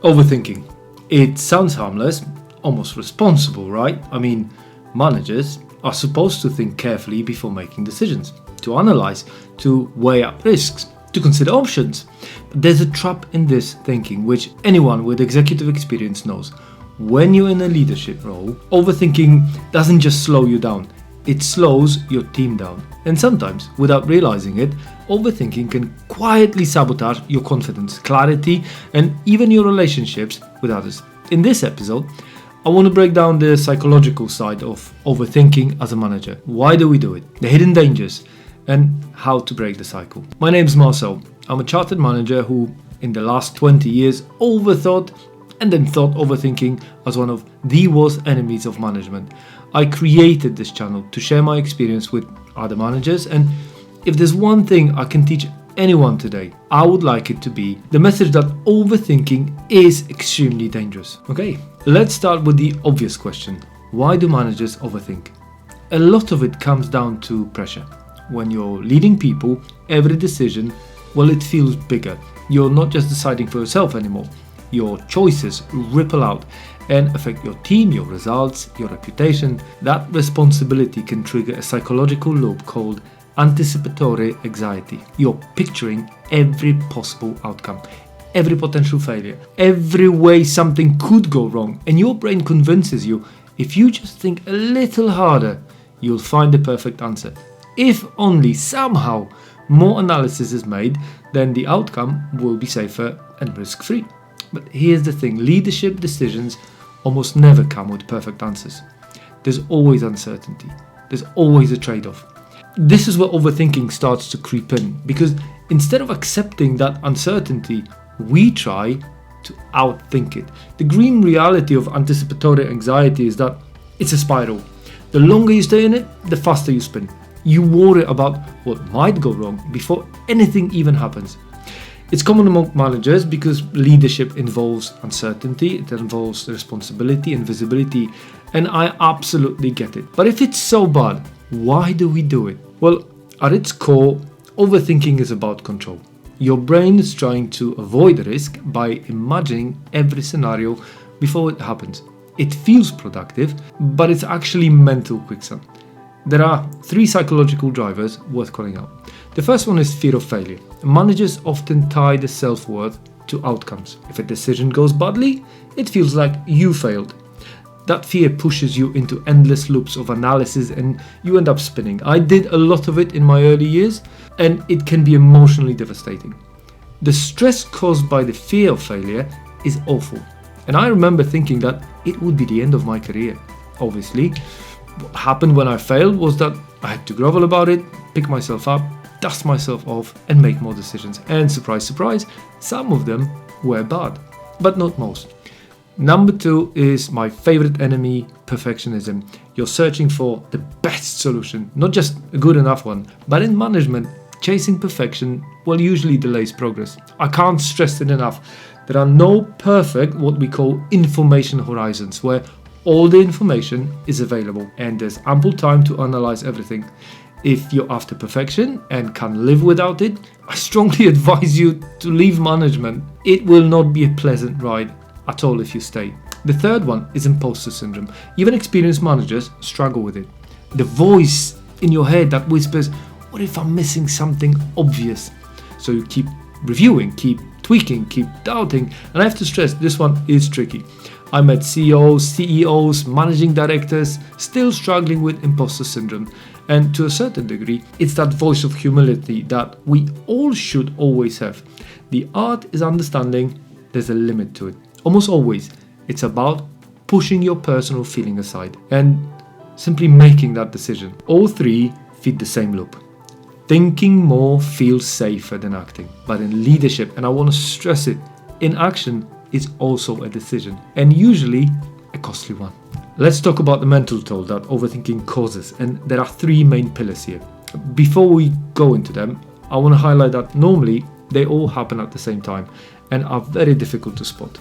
Overthinking. It sounds harmless, almost responsible, right? I mean, managers are supposed to think carefully before making decisions, to analyze, to weigh up risks, to consider options. But there's a trap in this thinking, which anyone with executive experience knows. When you're in a leadership role, overthinking doesn't just slow you down, it slows your team down. And sometimes, without realizing it, overthinking can quietly sabotage your confidence, clarity, and even your relationships with others. In this episode, I want to break down the psychological side of overthinking as a manager. Why do we do it? The hidden dangers, and how to break the cycle. My name is Marcel. I'm a chartered manager who, in the last 20 years, overthought and then thought overthinking as one of the worst enemies of management. I created this channel to share my experience with other managers, and if there's one thing I can teach anyone today, I would like it to be the message that overthinking is extremely dangerous. Okay, let's start with the obvious question. Why do managers overthink? A lot of it comes down to pressure. When you're leading people, every decision, well, it feels bigger. You're not just deciding for yourself anymore. Your choices ripple out and affect your team, your results, your reputation. That responsibility can trigger a psychological loop called anticipatory anxiety. You're picturing every possible outcome, every potential failure, every way something could go wrong, and your brain convinces you if you just think a little harder, you'll find the perfect answer. If only somehow more analysis is made, then the outcome will be safer and risk-free. But here's the thing, leadership decisions almost never come with perfect answers. There's always uncertainty. There's always a trade-off. This is where overthinking starts to creep in, because instead of accepting that uncertainty, we try to outthink it. The grim reality of anticipatory anxiety is that it's a spiral. The longer you stay in it, the faster you spin. You worry about what might go wrong before anything even happens. It's common among managers because leadership involves uncertainty, it involves responsibility and visibility, and I absolutely get it. But if it's so bad, why do we do it? Well, at its core, overthinking is about control. Your brain is trying to avoid risk by imagining every scenario before it happens. It feels productive, but it's actually mental quicksand. There are 3 psychological drivers worth calling out. The first one is fear of failure. Managers often tie the self-worth to outcomes. If a decision goes badly, it feels like you failed. That fear pushes you into endless loops of analysis and you end up spinning. I did a lot of it in my early years, and it can be emotionally devastating. The stress caused by the fear of failure is awful. And I remember thinking that it would be the end of my career. Obviously, what happened when I failed was that I had to grovel about it, pick myself up, dust myself off, and make more decisions. And surprise, surprise, some of them were bad, but not most. Number 2 is my favorite enemy, perfectionism. You're searching for the best solution, not just a good enough one. But in management, chasing perfection, well, usually delays progress. I can't stress it enough. There are no perfect, what we call information horizons, where all the information is available and there's ample time to analyze everything. If you're after perfection and can live without it, I strongly advise you to leave management. It will not be a pleasant ride at all if you stay. The third one is impostor syndrome. Even experienced managers struggle with it. The voice in your head that whispers, what if I'm missing something obvious? So you keep reviewing, keep tweaking, keep doubting. And I have to stress, this one is tricky. I met CEOs, managing directors, still struggling with imposter syndrome. And to a certain degree, it's that voice of humility that we all should always have. The art is understanding there's a limit to it. Almost always, it's about pushing your personal feeling aside and simply making that decision. All 3 feed the same loop. Thinking more feels safer than acting. But in leadership, and I want to stress it, in action is also a decision, and usually a costly one. Let's talk about the mental toll that overthinking causes, and there are 3 main pillars here. Before we go into them, I want to highlight that normally they all happen at the same time and are very difficult to spot.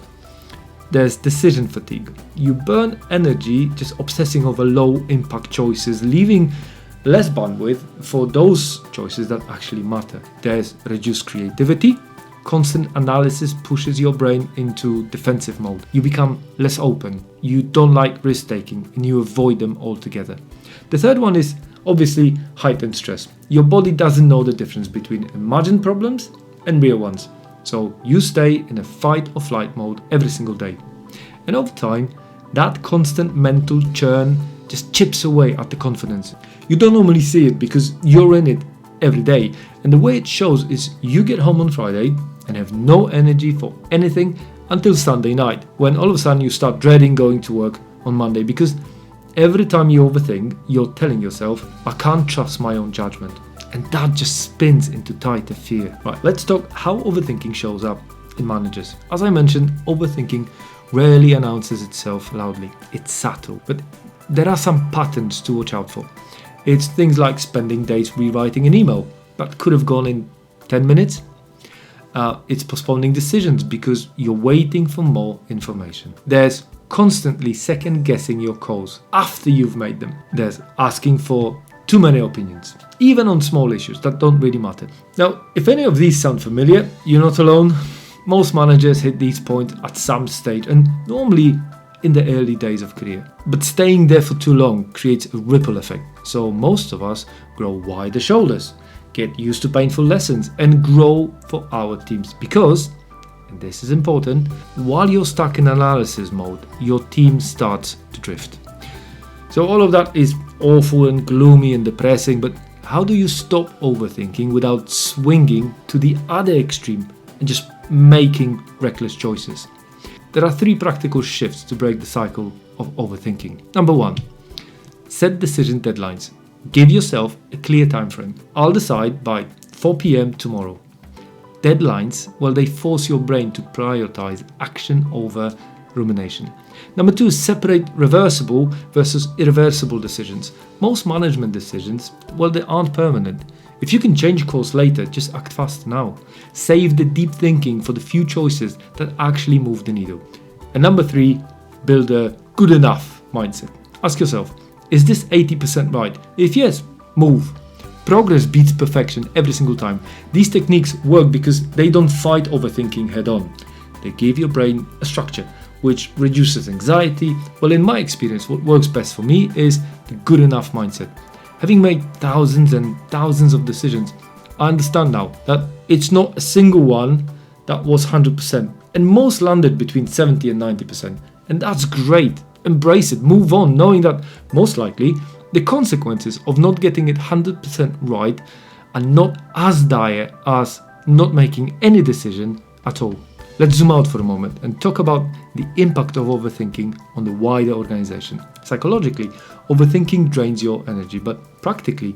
There's decision fatigue. You burn energy just obsessing over low impact choices, leaving less bandwidth for those choices that actually matter. There's reduced creativity, Constant analysis pushes your brain into defensive mode. You become less open. You don't like risk taking and you avoid them altogether. The third one is obviously heightened stress. Your body doesn't know the difference between imagined problems and real ones. So you stay in a fight or flight mode every single day. And over time, that constant mental churn just chips away at the confidence. You don't normally see it because you're in it every day. And the way it shows is you get home on Friday and have no energy for anything until Sunday night, when all of a sudden you start dreading going to work on Monday, because every time you overthink, you're telling yourself, I can't trust my own judgment. And that just spins into tighter fear. Right, let's talk how overthinking shows up in managers. As I mentioned, overthinking rarely announces itself loudly. It's subtle, but there are some patterns to watch out for. It's things like spending days rewriting an email that could have gone in 10 minutes. It's postponing decisions because you're waiting for more information. There's constantly second guessing your calls after you've made them. There's asking for too many opinions, even on small issues that don't really matter. Now, if any of these sound familiar, you're not alone. Most managers hit these points at some stage, and normally in the early days of career. But staying there for too long creates a ripple effect. So most of us grow wider shoulders, get used to painful lessons, and grow for our teams because, and this is important, while you're stuck in analysis mode, your team starts to drift. So all of that is awful and gloomy and depressing, but how do you stop overthinking without swinging to the other extreme and just making reckless choices? There are 3 practical shifts to break the cycle of overthinking. Number 1, set decision deadlines. Give yourself a clear time frame. I'll decide by 4 p.m. tomorrow. Deadlines, well, they force your brain to prioritize action over rumination. Number 2 is separate reversible versus irreversible decisions. Most management decisions, well, they aren't permanent. If you can change course later, just act fast now. Save the deep thinking for the few choices that actually move the needle. And number 3, build a good enough mindset. Ask yourself, is this 80% right? If yes, move. Progress beats perfection every single time. These techniques work because they don't fight overthinking head on. They give your brain a structure, which reduces anxiety. Well, in my experience, what works best for me is the good enough mindset. Having made thousands and thousands of decisions, I understand now that it's not a single one that was 100%, and most landed between 70 and 90%. And that's great. Embrace it, move on, knowing that most likely the consequences of not getting it 100% right are not as dire as not making any decision at all. Let's zoom out for a moment and talk about the impact of overthinking on the wider organization. Psychologically, overthinking drains your energy, but practically,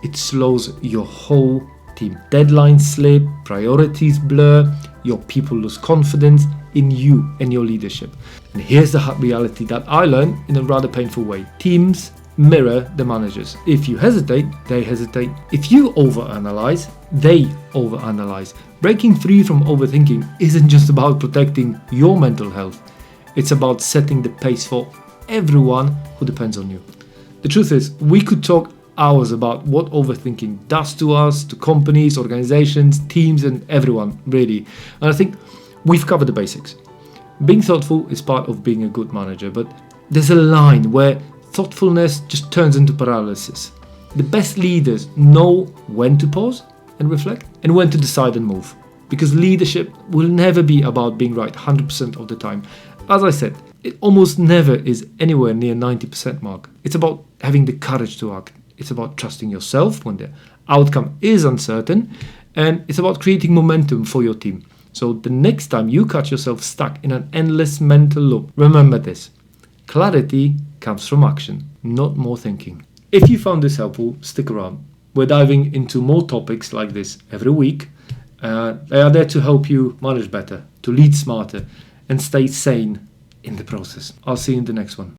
it slows your whole team. Deadlines slip, priorities blur, your people lose confidence in you and your leadership. And here's the hard reality that I learned in a rather painful way. Teams mirror the managers. If you hesitate, they hesitate. If you overanalyze, they overanalyze. Breaking free from overthinking isn't just about protecting your mental health. It's about setting the pace for everyone who depends on you. The truth is, we could talk hours about what overthinking does to us, to companies, organizations, teams, and everyone, really. And I think we've covered the basics. Being thoughtful is part of being a good manager, but there's a line where thoughtfulness just turns into paralysis. The best leaders know when to pause and reflect and when to decide and move, because leadership will never be about being right 100% of the time. As I said, it almost never is anywhere near 90% mark. It's about having the courage to act. It's about trusting yourself when the outcome is uncertain, and it's about creating momentum for your team. So the next time you catch yourself stuck in an endless mental loop, remember this: clarity comes from action, not more thinking. If you found this helpful, stick around. We're diving into more topics like this every week. They are there to help you manage better, to lead smarter, and stay sane in the process. I'll see you in the next one.